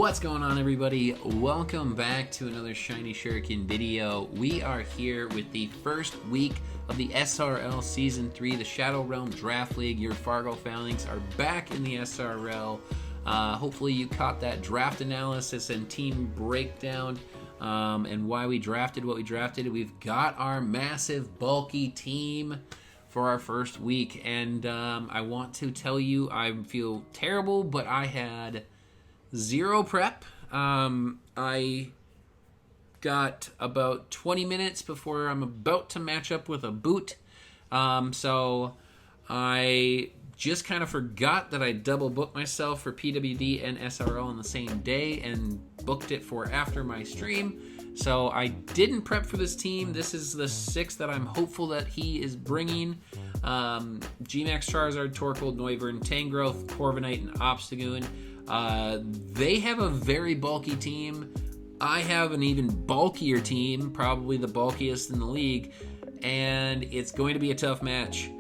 What's going on, everybody? Welcome back to another Shiny Shuriken video. We are here with the first week of the SRL Season 3, the Shadow Realm Draft League. Your Fargo Falinks are back in the SRL. Hopefully you caught that draft analysis and team breakdown and why we drafted what we drafted. We've got our massive, bulky team for our first week, and I want to tell you I feel terrible, but I had zero prep. I got about 20 minutes before I'm about to match up with a boot, so I just kind of forgot that I double booked myself for PWD and SRL on the same day and booked it for after my stream. So I didn't prep for this team. This is the 6th that I'm hopeful that he is bringing. G-Max, Charizard, Torkoal, Noivern, Tangrowth, Corviknight, and Obstagoon. They have a very bulky team. I have an even bulkier team, probably the bulkiest in the league, and it's going to be a tough match.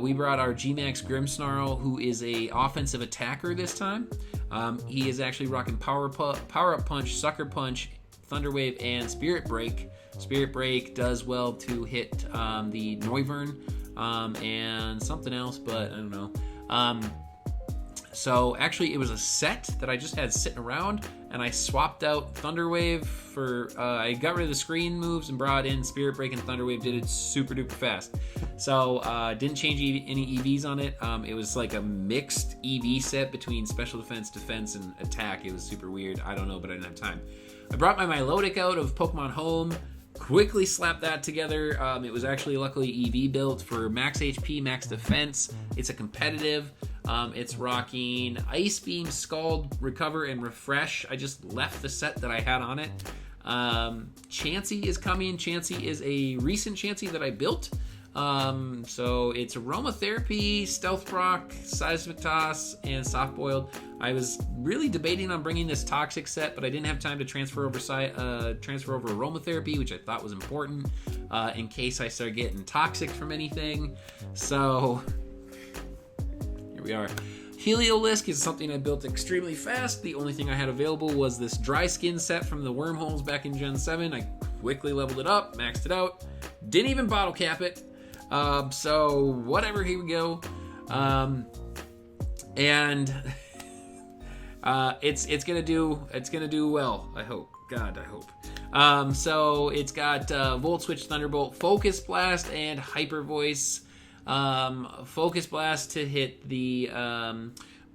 We brought our G-Max Grimmsnarl, who is a offensive attacker this time. He is actually rocking Power Up Punch, Sucker Punch, Thunder Wave, and Spirit Break. Spirit Break does well to hit the Noivern and something else, but I don't know. So actually it was a set that I just had sitting around, and I swapped out Thunder Wave for, I got rid of the screen moves and brought in Spirit Break, and Thunder Wave did it super duper fast. So didn't change any EVs on it. It was like a mixed EV set between special defense, and attack. It was super weird. I don't know, but I didn't have time. I brought my Milotic out of Pokemon Home, quickly slapped that together. It was actually luckily EV built for max HP, max defense. It's a competitive. It's rocking Ice Beam, Scald, Recover, and Refresh. I just left the set that I had on it. Chansey is coming. Chansey is a recent Chansey that I built. So it's Aromatherapy, Stealth Rock, Seismic Toss, and Soft Boiled. I was really debating on bringing this Toxic set, but I didn't have time to transfer over Aromatherapy, which I thought was important in case I start getting toxic from anything. So here we are. Heliolisk is something I built extremely fast. The only thing I had available was this Dry Skin set from the Wormholes back in Gen 7. I quickly leveled it up, maxed it out. Didn't even bottle cap it. So whatever, here we go. And it's gonna do well, I hope. God, I hope. So it's got Volt Switch, Thunderbolt, Focus Blast, and Hyper Voice. Focus Blast to hit the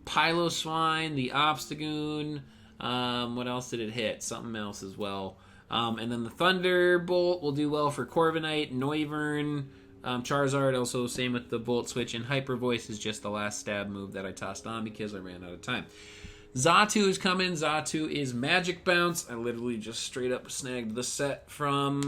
Piloswine, the Obstagoon. What else did it hit? Something else as well. And then the Thunderbolt will do well for Corviknight, Noivern, Charizard. Also same with the Volt Switch, and Hyper Voice is just the last stab move that I tossed on because I ran out of time. Xatu is coming. Xatu is Magic Bounce. I literally just straight up snagged the set from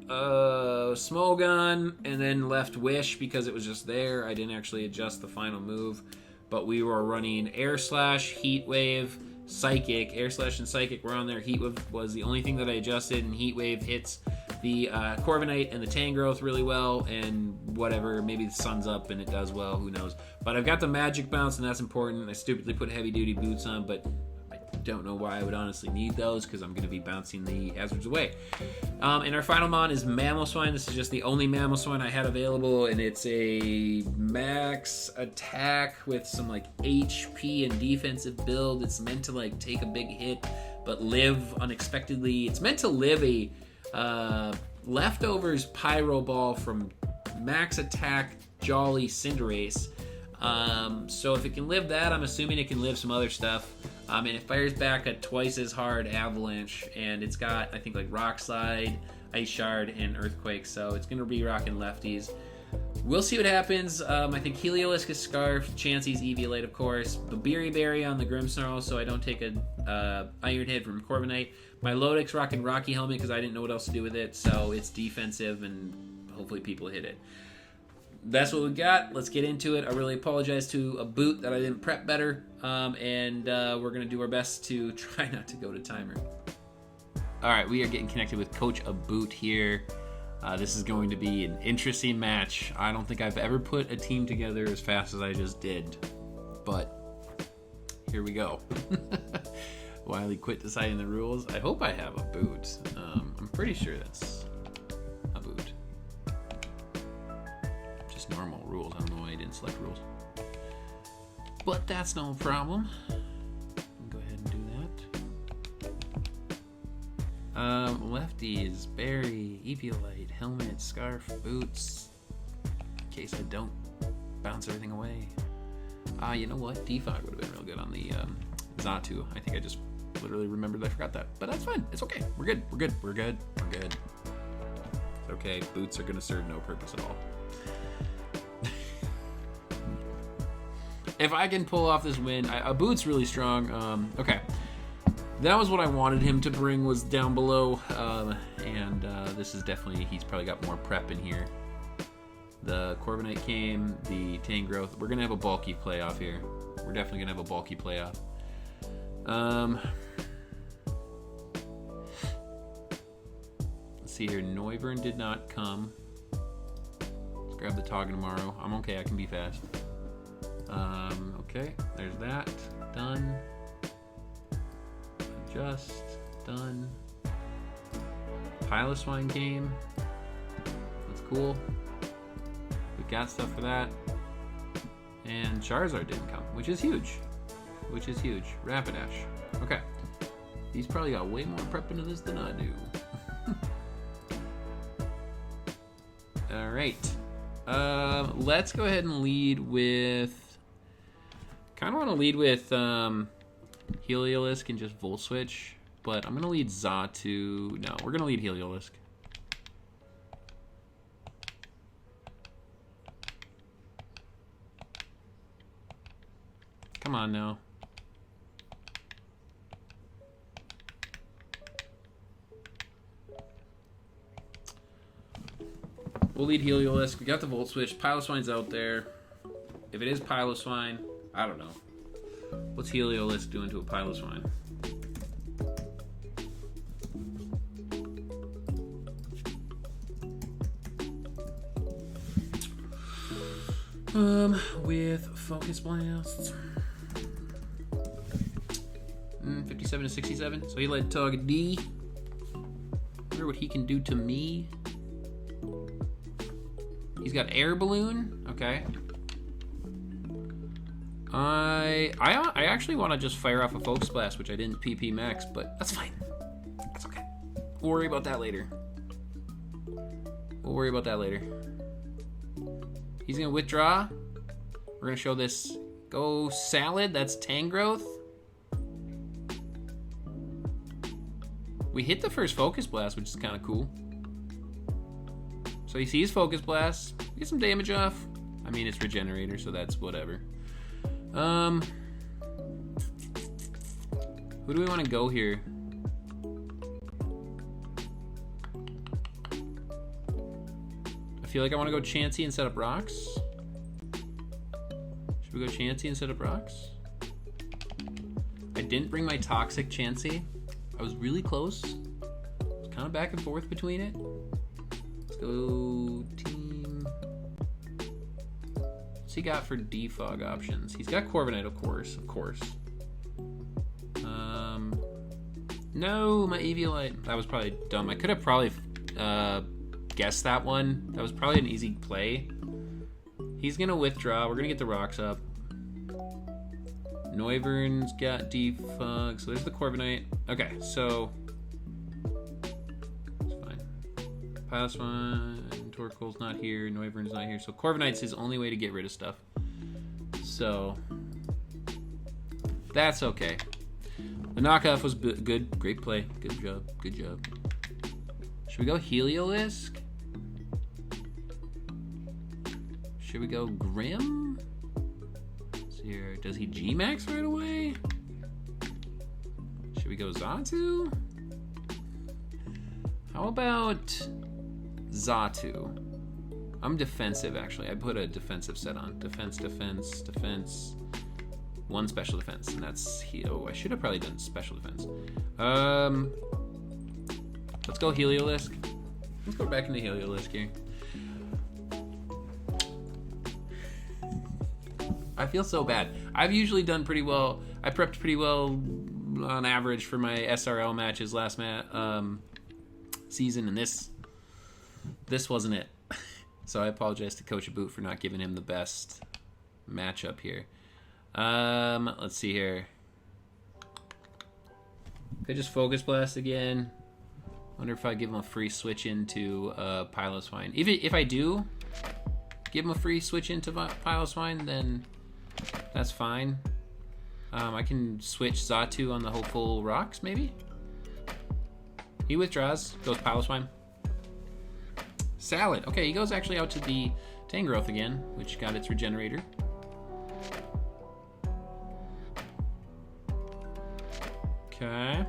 Smogon and then left Wish because it was just there. I didn't actually adjust the final move, but we were running Air Slash, Heat Wave, Psychic. Air Slash and Psychic were on there. Heat Wave was the only thing that I adjusted, and Heat Wave hits the Corviknight and the Tangrowth really well, and whatever, maybe the sun's up and it does well, who knows. But I've got the Magic Bounce, and that's important. I stupidly put heavy duty boots on, but I don't know why I would honestly need those because I'm going to be bouncing the hazards away. And our final mon is Mamoswine. This is just the only Mamoswine I had available, and it's a max attack with some like HP and defensive build. It's meant to like take a big hit but live unexpectedly. It's meant to live a leftovers Pyro Ball from max attack Jolly Cinderace. So if it can live that, I'm assuming it can live some other stuff. And it fires back at twice as hard Avalanche, and it's got, I think, like Rock Slide, Ice Shard, and Earthquake, so it's going to be rocking lefties. We'll see what happens. I think Heliolisk is Scarf, Chansey's Eviolite, of course, Babiri Berry on the Grimmsnarl, so I don't take a Iron Head from Corviknight. My Lodic's rocking Rocky Helmet because I didn't know what else to do with it, so it's defensive, and hopefully people hit it. That's what we got. Let's get into it. I really apologize to a boot that I didn't prep better, and we're going to do our best to try not to go to timer. All right, we are getting connected with Coach Aboot here. This is going to be an interesting match. I don't think I've ever put a team together as fast as I just did, but here we go. Wiley quit deciding the rules. I hope I have a boot. I'm pretty sure that's a boot. Just normal rules. I don't know why I didn't select rules. But that's no problem. Go ahead and do that. Lefties, Barry, Eviolite, helmet, scarf, boots. In case I don't bounce everything away. You know what? Defog would have been real good on the Xatu. I think I just literally remembered I forgot that. But that's fine. It's okay. We're good. We're good. We're good. We're good. It's okay. Boots are going to serve no purpose at all. If I can pull off this win, a boot's really strong. Okay. That was what I wanted him to bring, was down below. And this is definitely, he's probably got more prep in here. The Corviknight came, the Tangrowth. We're going to have a bulky playoff here. We're definitely going to have a bulky playoff. Let's see here. Noivern did not come. Let's grab the Togedemaru. I'm okay. I can be fast. Okay. There's that. Done. Adjust. Done. Piloswine came. That's cool. Got stuff for that. And Charizard didn't come, which is huge. Which is huge. Rapidash. Okay. He's probably got way more prep into this than I do. Alright. Let's go ahead and lead with... kind of want to lead with Heliolisk and just Volt Switch. But I'm going to lead Xatu. No, we're going to lead Heliolisk. Come on now. We'll lead Heliolisk. We got the Volt Switch. Piloswine's out there. If it is Piloswine, I don't know. What's Heliolisk doing to a Piloswine? With Focus Blast. 57 to 67. So he led Tog D. Wonder what he can do to me. He's got Air Balloon. Okay. I actually want to just fire off a Focus Blast, which I didn't PP max, but that's fine. That's okay. We'll worry about that later. We'll worry about that later. He's going to withdraw. We're going to show this. Go Salad. That's Tangrowth. We hit the first Focus Blast, which is kind of cool. So he sees Focus Blast. Get some damage off. I mean, it's Regenerator, so that's whatever. Who do we want to go here? I feel like I want to go Chansey and set up rocks. Should we go Chansey and set up rocks? I didn't bring my Toxic Chansey. I was really close. I was kind of back and forth between it. Let's go team. What's he got for defog options? He's got Corviknight, of course. No, my Eviolite. That was probably dumb. I could have probably guessed that one. That was probably an easy play. He's gonna withdraw. We're gonna get the rocks up. Noivern's got defog. So there's the Corviknight. Okay, so it's fine. Piloswine, Torkoal's not here. Noivern's not here. So Corviknight's his only way to get rid of stuff. So that's okay. The knockoff was good. Great play. Good job. Good job. Should we go Heliolisk? Should we go Grim? Let's see here. Does he G-Max right away? Should we go Xatu? How about Xatu? I'm defensive, actually. I put a defensive set on. Defense. One special defense, and that's oh, I should have probably done special defense. Let's go Heliolisk. Let's go back into Heliolisk here. I feel so bad. I've usually done pretty well. I prepped pretty well on average for my SRL matches last season, and this wasn't it. So I apologize to Coach Aboot for not giving him the best matchup here. Let's see here. Could I just Focus Blast again? Wonder if I give him a free switch into Piloswine. If I do give him a free switch into Piloswine, then that's fine. I can switch Xatu on the Hopeful Rocks, maybe? He withdraws, goes Piloswine. Salad. Okay, he goes actually out to the Tangrowth again, which got its Regenerator. Okay.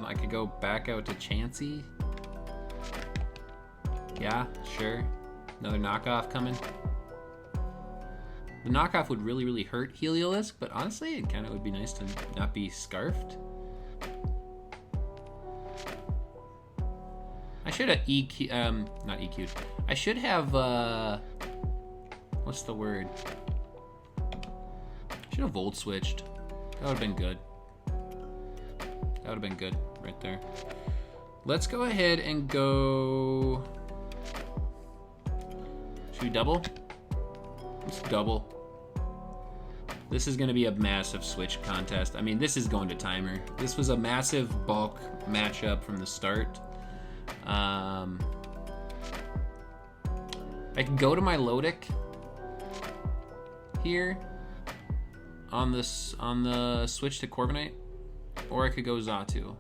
I could go back out to Chansey. Yeah, sure. Another knockoff coming. The knockoff would really, really hurt Heliolisk, but honestly, it kind of would be nice to not be scarfed. I should have not EQ'd. I should have, what's the word? I should have Volt switched. That would have been good. That would have been good right there. Let's go ahead and go... Should we double? Let's double. This is going to be a massive switch contest. I mean, this is going to timer. This was a massive bulk matchup from the start. I can go to my Lodic here on the switch to Corviknight, or I could go Xatu.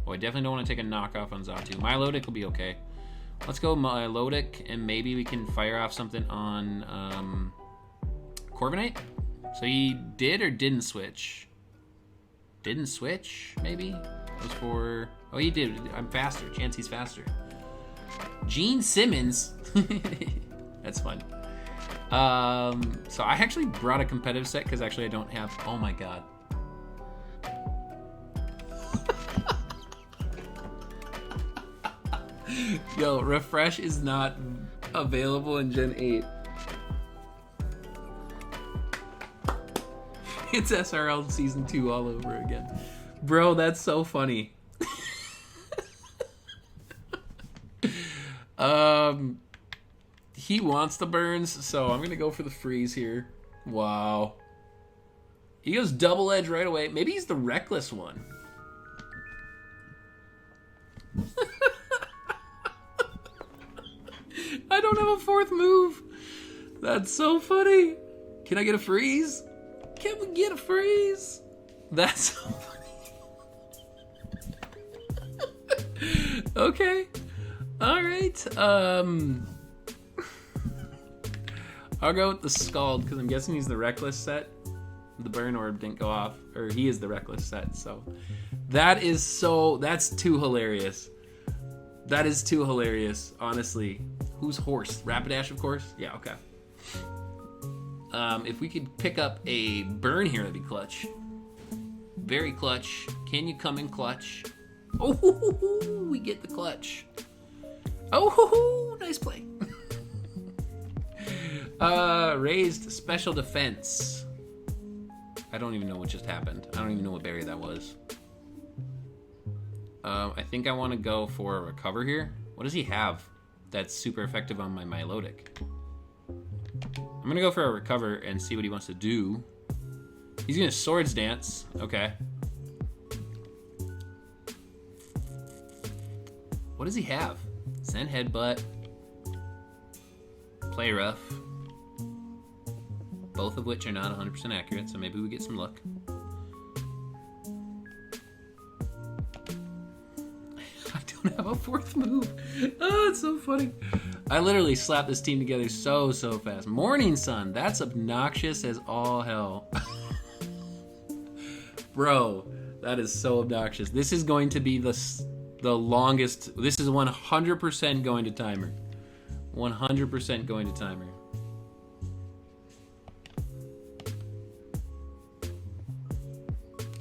Oh, I definitely don't want to take a knockoff on Xatu. My Lodic will be okay. Let's go my Lodic, and maybe we can fire off something on Corviknight. So he did or didn't switch? Didn't switch, maybe? That was for... Oh, he did. I'm faster. Chansey's faster. Gene Simmons. That's fun. So I actually brought a competitive set because actually I don't have... Oh my god. Yo, Refresh is not available in Gen 8. It's SRL Season 2 all over again. Bro, that's so funny. He wants the burns, so I'm gonna go for the freeze here. Wow. He goes double edge right away. Maybe he's the reckless one. I don't have a fourth move. That's so funny. Can I get a freeze? Can we get a freeze? That's so funny. Okay. All right. I'll go with the Scald because I'm guessing he's the reckless set. The burn orb didn't go off, or he is the reckless set. So that's too hilarious. That is too hilarious, honestly. Who's horse? Rapidash, of course. Yeah, okay. If we could pick up a burn here, that'd be clutch. Very clutch. Can you come in clutch? Oh, we get the clutch. Oh, nice play. Raised special defense. I don't even know what just happened. I don't even know what berry that was. I think I want to go for a recover here. What does he have that's super effective on my Milotic? I'm going to go for a recover and see what he wants to do. He's going to Swords Dance. Okay. What does he have? Send Headbutt. Play Rough. Both of which are not 100% accurate, so maybe we get some luck. I don't have a fourth move. Oh, it's so funny. I literally slapped this team together so fast. Morning Sun, that's obnoxious as all hell. Bro, that is so obnoxious. This is going to be the longest. This is 100% going to timer. 100% going to timer.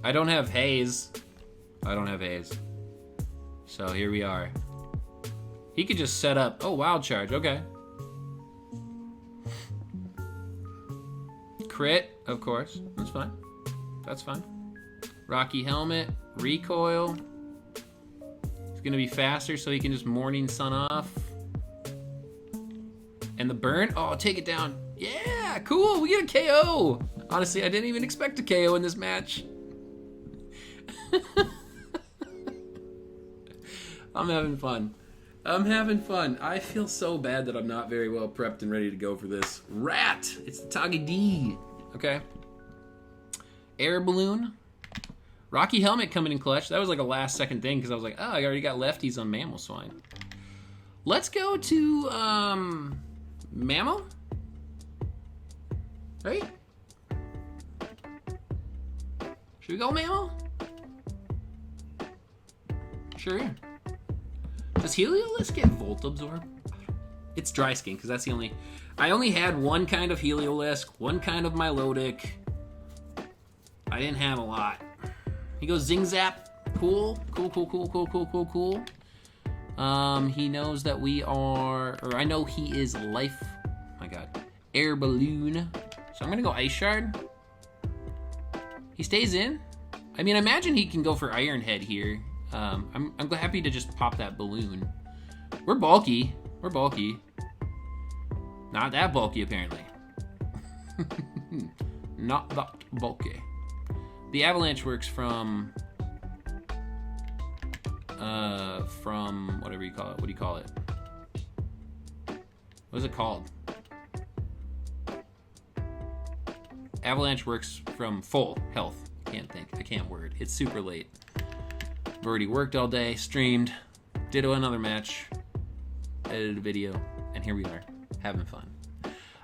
I don't have Haze. I don't have Haze. So here we are. He could just set up. Oh, wild charge. Okay. Crit, of course. That's fine. That's fine. Rocky helmet. Recoil. He's going to be faster so he can just morning sun off. And the burn. Oh, take it down. Yeah, cool. We get a KO. Honestly, I didn't even expect a KO in this match. I'm having fun. I'm having fun. I feel so bad that I'm not very well prepped and ready to go for this. Rat! It's the Tagi D. Okay. Air balloon. Rocky helmet coming in clutch. That was like a last second thing because I was like, oh, I already got lefties on Mammal Swine. Let's go to Mammal. Right? Should we go Mammal? Sure. Does Heliolisk get Volt Absorb? It's Dry Skin, because that's the only... I only had one kind of Heliolisk, one kind of Milotic. I didn't have a lot. He goes Zing Zap. Cool. Cool, cool, cool, cool, cool, cool, cool. He knows that we are... Or I know he is Life... Oh my god. Air Balloon. So I'm going to go Ice Shard. He stays in. I mean, I imagine he can go for Iron Head here. I'm happy to just pop that balloon. We're bulky. We're bulky. Not that bulky, apparently. Not that bulky. The Avalanche works from whatever you call it. What do you call it? What is it called? Avalanche works from full health. Can't think. I can't word. It's super late. I've already worked all day, streamed, did another match, edited a video, and here we are, having fun.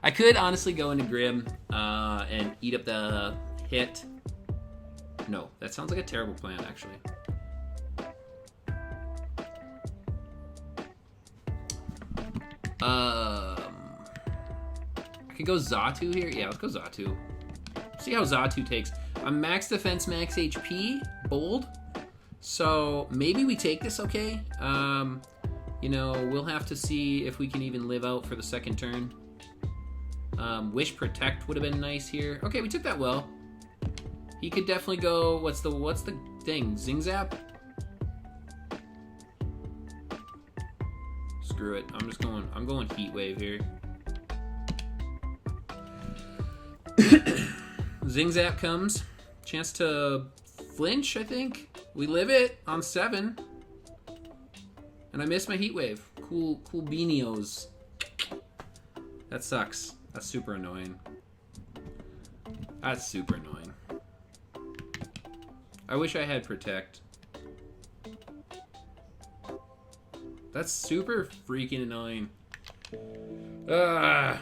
I could honestly go into Grim and eat up the hit. No, that sounds like a terrible plan, actually. I could go Xatu here. Yeah, let's go Xatu. See how Xatu takes. I'm max defense, max HP, bold. So maybe we take this, okay? You know, we'll have to see if we can even live out for the second turn. Wish Protect would have been nice here. Okay, we took that well. He could definitely go. What's the thing? Zing Zap? Screw it. I'm going Heat Wave here. Zing Zap comes. Chance to flinch, I think. We live it on 7. And I missed my Heat Wave. Cool beanios. That sucks. That's super annoying. That's super annoying. I wish I had Protect. That's super freaking annoying. Ah.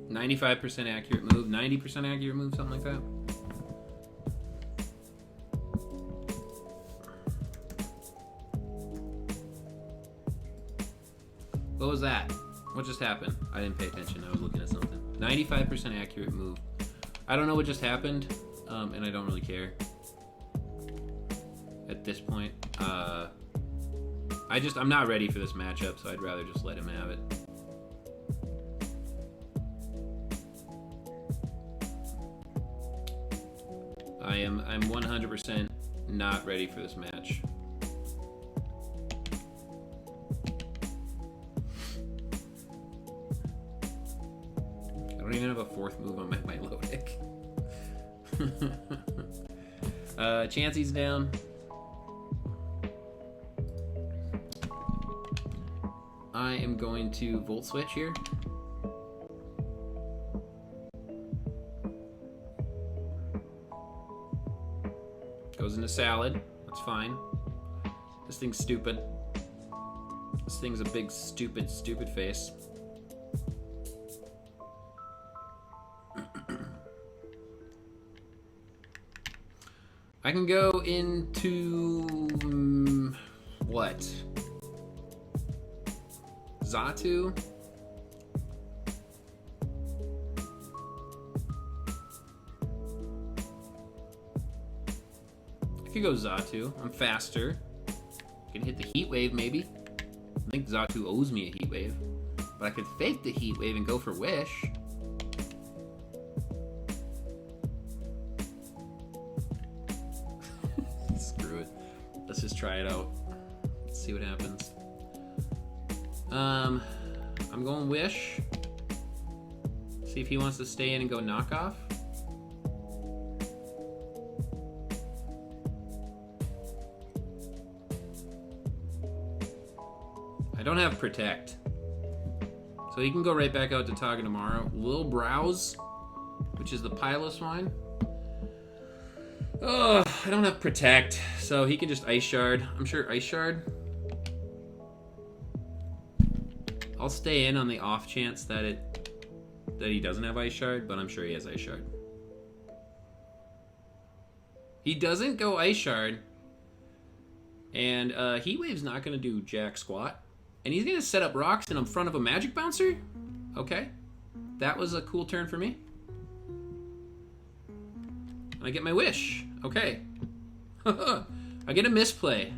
95% accurate move, 90% accurate move, something like that. What was that? What just happened? I didn't pay attention. I was looking at something. 95% accurate move. I don't know what just happened, and I don't really care at this point. I'm not ready for this matchup, so I'd rather just let him have it. I'm 100% not ready for this match. I don't even have a fourth move on my Milotic. Chansey's down. I am going to Volt Switch here. Goes into Salad. That's fine. This thing's stupid. This thing's a big, stupid face. I can go into... what? Xatu? could go Zatu. I'm faster. I can hit the Heat Wave, maybe. I think Zatu owes me a Heat Wave. But I could fake the Heat Wave and go for Wish. Screw it. Let's just try it out. Let's see what happens. I'm going Wish. See if he wants to stay in and go Knockoff. I don't have Protect. So he can go right back out to Togedemaru. Lil Browse, which is the Piloswine. Oh, I don't have Protect, so he can just Ice Shard. I'm sure Ice Shard. I'll stay in on the off chance that he doesn't have Ice Shard, but I'm sure he has Ice Shard. He doesn't go Ice Shard, and Heat Wave's not going to do jack squat. And he's going to set up rocks in front of a Magic Bouncer? Okay. That was a cool turn for me. I get my Wish. Okay. I get a misplay.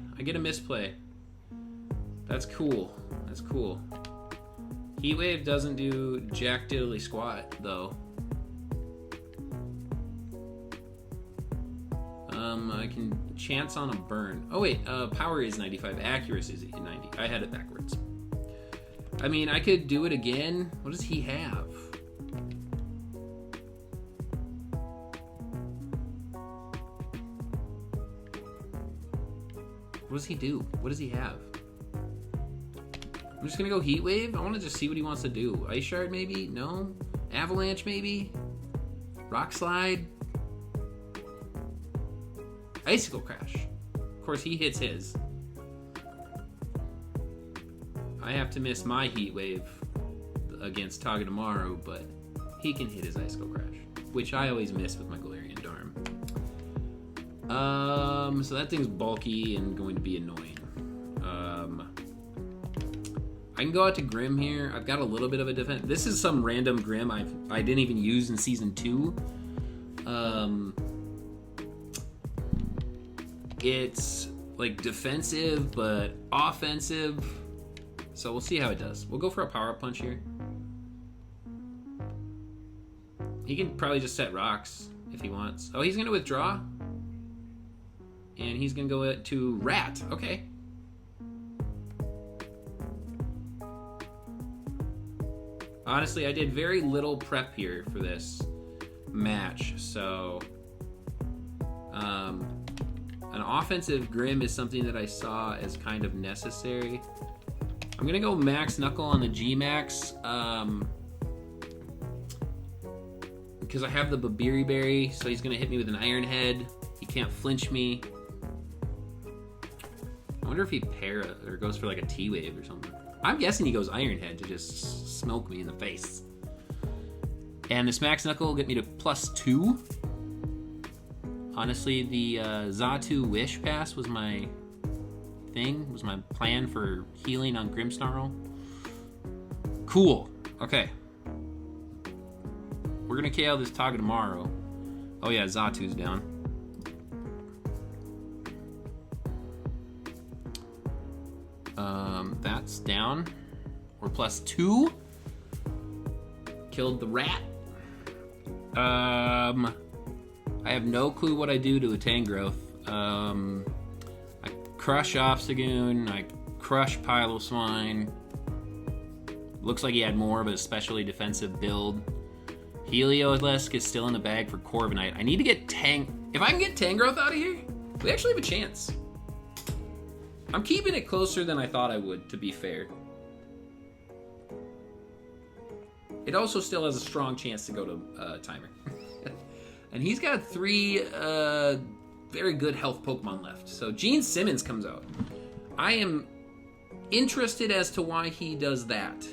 That's cool. That's cool. Heat Wave doesn't do jack diddly squat, though. I can chance on a burn. Oh wait, power is 95, accuracy is 90. I had it backwards. I mean, I could do it again. What does he have? What does he do? What does he have? I'm just gonna go Heat Wave. I want to just see what he wants to do. Ice Shard maybe? No? Avalanche maybe? Rock Slide? Icicle Crash. Of course, he hits his. I have to miss my Heat Wave against Togedemaru, but he can hit his Icicle Crash, which I always miss with my Galarian Darm. So that thing's bulky and going to be annoying. I can go out to Grim here. I've got a little bit of a defense. This is some random Grim I didn't even use in Season 2. It's like defensive but offensive, so we'll see how it does. We'll go for a Power Punch here. He can probably just set rocks if he wants. Oh, he's gonna withdraw, and he's gonna go to Rat. Okay. Honestly, I did very little prep here for this match, so an offensive Grim is something that I saw as kind of necessary. I'm gonna go Max Knuckle on the G-Max because I have the Babiri Berry, so he's gonna hit me with an Iron Head. He can't flinch me. I wonder if he para or goes for like a T-Wave or something. I'm guessing he goes Iron Head to just smoke me in the face. And this Max Knuckle will get me to +2. Honestly, the Zatu Wish Pass was my thing, was my plan for healing on Grimmsnarl. Cool. Okay. We're gonna KO this Togedemaru. Oh yeah, Zatu's down. That's down. We're +2. Killed the rat. I have no clue what I do to a Tangrowth. I crush Obstagoon. I crush Piloswine. Looks like he had more of a especially defensive build. Heliolisk is still in the bag for Corviknight. I need to get If I can get Tangrowth out of here, we actually have a chance. I'm keeping it closer than I thought I would, to be fair. It also still has a strong chance to go to Timer. And he's got 3 very good health Pokemon left. So Gene Simmons comes out. I am interested as to why he does that.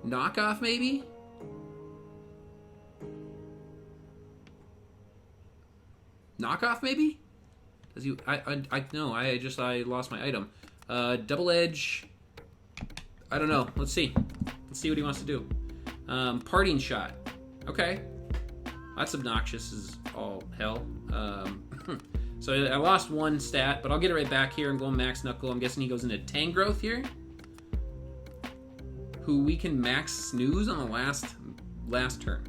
Knockoff, maybe? Knockoff, maybe? Does he? I lost my item. Double Edge. I don't know. Let's see. Let's see what he wants to do. Parting Shot. Okay. That's obnoxious as all hell. So I lost one stat, but I'll get it right back here. I'm going Max Knuckle. I'm guessing he goes into Tangrowth here, who we can max snooze on the last turn.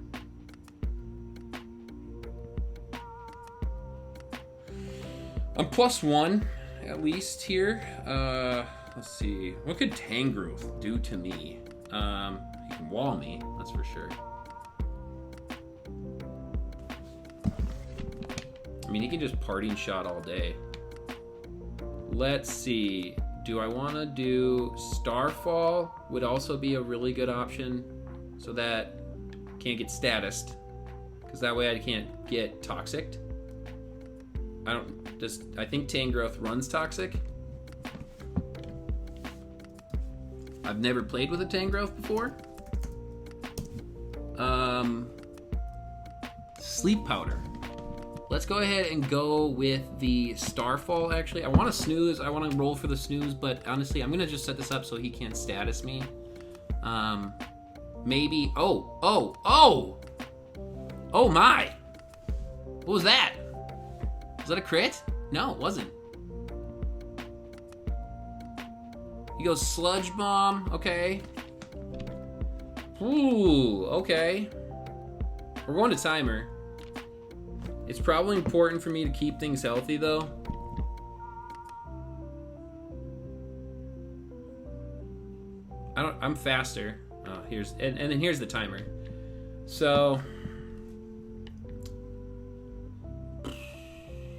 I'm +1 at least here. Let's see. What could Tangrowth do to me? He can wall me, that's for sure. I mean, he can just parting shot all day. Let's see. Do I want to do Starfall? Would also be a really good option, so that can't get statused, because that way I can't get Toxic. I think Tangrowth runs Toxic. I've never played with a Tangrowth before. Sleep Powder. Let's go ahead and go with the Starfall, actually. I want to snooze. I want to roll for the snooze, but honestly, I'm going to just set this up so he can't status me. Maybe... Oh my! What was that? Was that a crit? No, it wasn't. He goes Sludge Bomb. Okay. Ooh, okay. We're going to timer. It's probably important for me to keep things healthy, though. I'm faster. Oh, and then here's the timer. So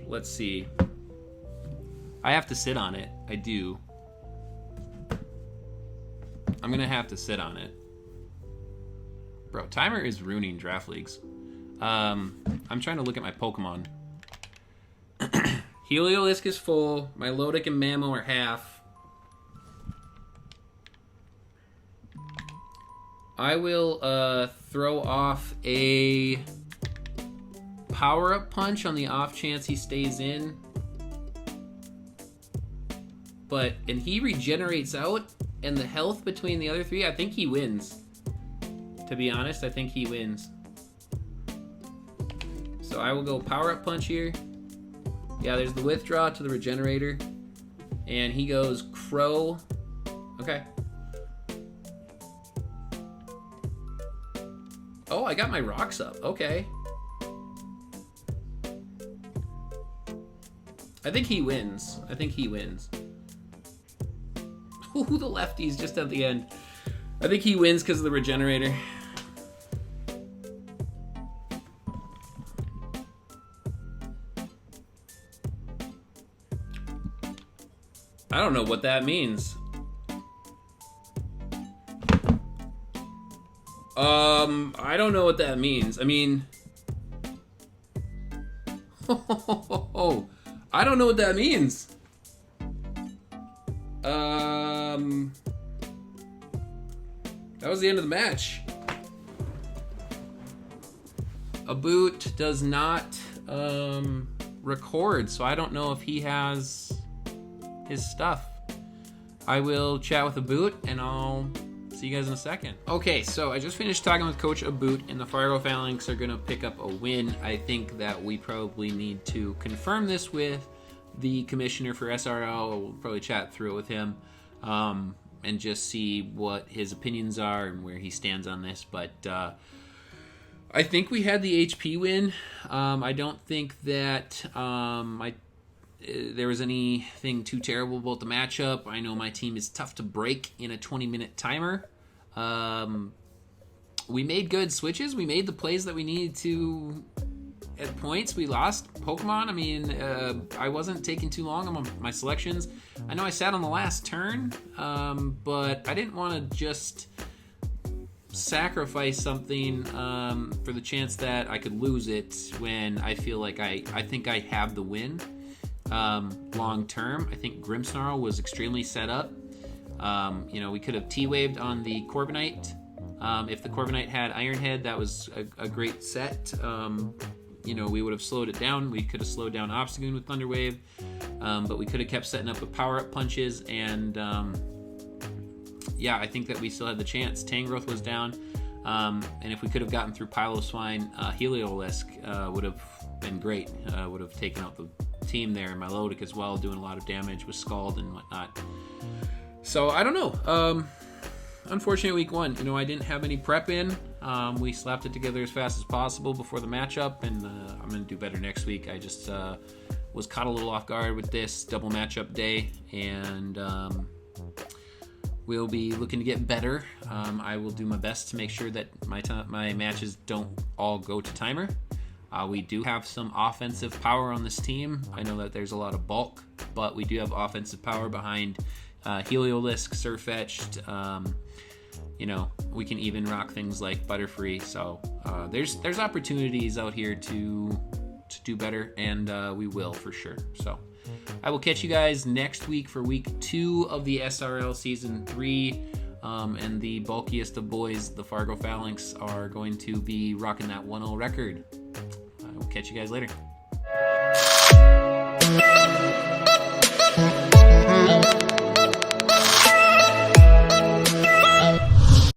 let's see. I have to sit on it. I do. I'm gonna have to sit on it. Bro, timer is ruining draft leagues. I'm trying to look at my Pokemon. Heliolisk is full. My Lodic and Mammo are half. I will throw off a power-up punch on the off chance he stays in. And he regenerates out, and the health between the other three, I think he wins. To be honest, I think he wins. So I will go power-up punch here. Yeah, there's the withdraw to the regenerator. And he goes Crow. Okay. Oh, I got my rocks up. Okay. I think he wins. Ooh, the lefties just at the end. I think he wins because of the regenerator. I don't know what that means. I don't know what that means. I mean... I don't know what that means. That was the end of the match. A boot does not record, so I don't know if he has his stuff. I will chat with a boot, and I'll see you guys in a second. Okay, so I just finished talking with Coach Aboot, and the Fargo Falinks are going to pick up a win. I think that we probably need to confirm this with the commissioner for SRL. We'll probably chat through it with him and just see what his opinions are and where he stands on this. But I think we had the HP win. I don't think that there was anything too terrible about the matchup. I know my team is tough to break in a 20-minute timer. We made good switches. We made the plays that we needed to at points. We lost Pokemon. I mean, I wasn't taking too long on my selections. I know I sat on the last turn, but I didn't want to just sacrifice something for the chance that I could lose it when I feel like I think I have the win. Long term, I think Grimmsnarl was extremely set up. We could have T-waved on the Corviknight. If the Corviknight had Iron Head, that was a great set. We would have slowed it down. We could have slowed down Obstagoon with Thunder Wave, but we could have kept setting up with power-up punches, and I think that we still had the chance. Tangrowth was down, and if we could have gotten through Piloswine, Heliolisk would have been great. Would have taken out the team there. Melodic as well, doing a lot of damage with Scald and whatnot. So I don't know. Unfortunate week 1. I didn't have any prep in. We slapped it together as fast as possible before the matchup, and I'm going to do better next week. I just was caught a little off guard with this double matchup day, and we'll be looking to get better. I will do my best to make sure that my matches don't all go to timer. We do have some offensive power on this team. I know that there's a lot of bulk, but we do have offensive power behind Heliolisk, Surfetched. We can even rock things like Butterfree. So there's opportunities out here to do better, and we will for sure. So I will catch you guys next week for week 2 of the SRL season 3. And the bulkiest of boys, the Fargo Falinks, are going to be rocking that 1-0 record. I will catch you guys later.